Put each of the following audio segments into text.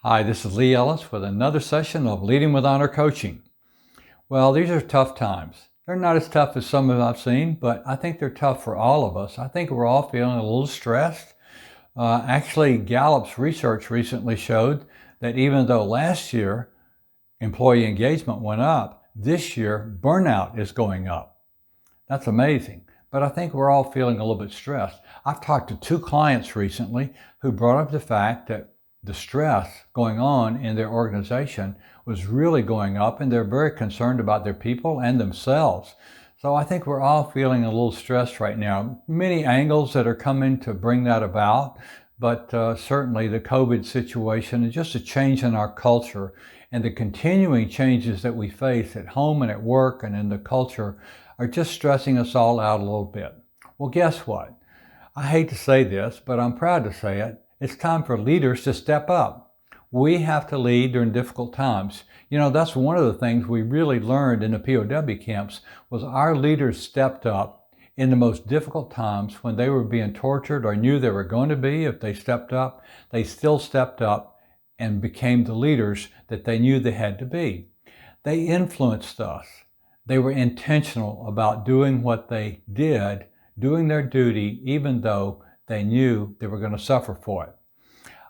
Hi, this is Lee Ellis with another session of Leading with Honor Coaching. Well, these are tough times. They're not as tough as some of I've seen, but I think they're tough for all of us. I think we're all feeling a little stressed. Actually, Gallup's research recently showed that even though last year employee engagement went up, this year burnout is going up. That's amazing. But I think we're all feeling a little bit stressed. I've talked to 2 clients recently who brought up the fact that the stress going on in their organization was really going up, and they're very concerned about their people and themselves. So I think we're all feeling a little stressed right now. Many angles that are coming to bring that about, but certainly the COVID situation and just a change in our culture and the continuing changes that we face at home and at work and in the culture are just stressing us all out a little bit. Well, guess what? I hate to say this, but I'm proud to say it. It's time for leaders to step up. We have to lead during difficult times. You know, that's one of the things we really learned in the POW camps was our leaders stepped up in the most difficult times when they were being tortured or knew they were going to be. If they stepped up, they still stepped up and became the leaders that they knew they had to be. They influenced us. They were intentional about doing what they did, doing their duty, even though they knew they were going to suffer for it.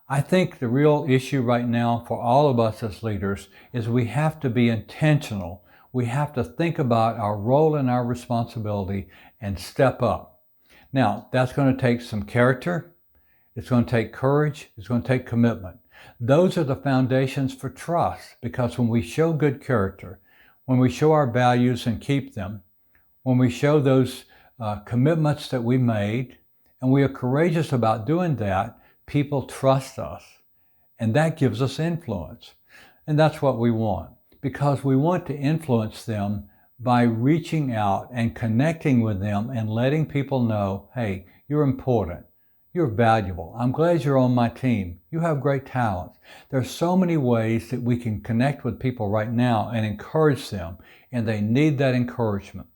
I think the real issue right now for all of us as leaders is we have to be intentional. We have to think about our role and our responsibility and step up. Now, that's going to take some character. It's going to take courage. It's going to take commitment. Those are the foundations for trust, because when we show good character, when we show our values and keep them, when we show those commitments that we made, and we are courageous about doing that, people trust us. And that gives us influence. And that's what we want, because we want to influence them by reaching out and connecting with them and letting people know, hey, you're important. You're valuable. I'm glad you're on my team. You have great talents. There's so many ways that we can connect with people right now and encourage them, and they need that encouragement.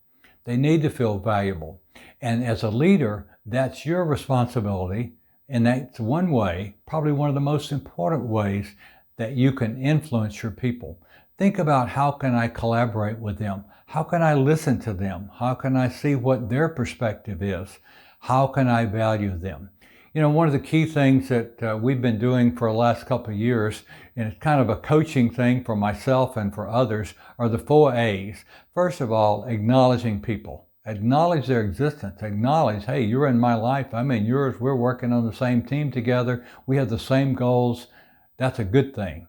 They need to feel valuable. And as a leader, that's your responsibility, and that's one way, probably one of the most important ways that you can influence your people. Think about, how can I collaborate with them? How can I listen to them? How can I see what their perspective is? How can I value them? You know, one of the key things that we've been doing for the last couple of years, and it's kind of a coaching thing for myself and for others, are the 4 A's. First of all, acknowledging people. Acknowledge their existence. Acknowledge, hey, you're in my life, I'm in yours. We're working on the same team together. We have the same goals. That's a good thing.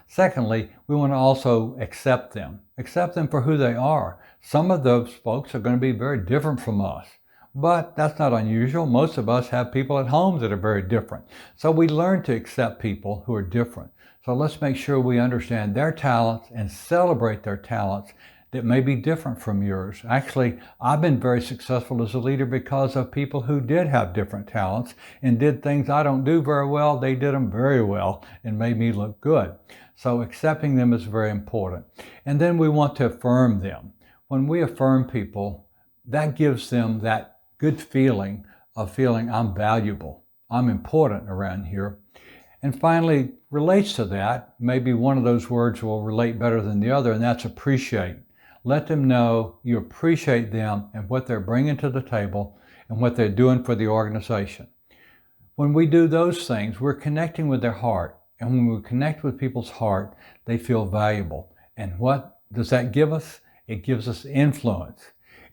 Secondly, we want to also accept them. Accept them for who they are. Some of those folks are going to be very different from us. But that's not unusual. Most of us have people at home that are very different. So we learn to accept people who are different. So let's make sure we understand their talents and celebrate their talents that may be different from yours. Actually, I've been very successful as a leader because of people who did have different talents and did things I don't do very well. They did them very well and made me look good. So accepting them is very important. And then we want to affirm them. When we affirm people, that gives them that good feeling of feeling I'm valuable, I'm important around here. And finally, relates to that, maybe one of those words will relate better than the other, and that's appreciate. Let them know you appreciate them and what they're bringing to the table and what they're doing for the organization. When we do those things, we're connecting with their heart. And when we connect with people's heart, they feel valuable. And what does that give us? It gives us influence.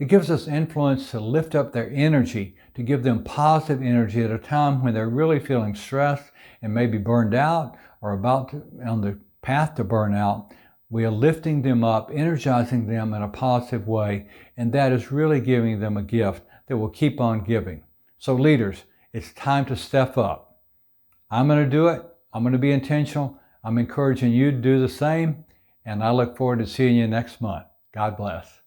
It gives us influence to lift up their energy, to give them positive energy at a time when they're really feeling stressed and maybe burned out or on the path to burnout. We are lifting them up, energizing them in a positive way, and that is really giving them a gift that will keep on giving. So leaders, it's time to step up. I'm going to do it. I'm going to be intentional. I'm encouraging you to do the same, and I look forward to seeing you next month. God bless.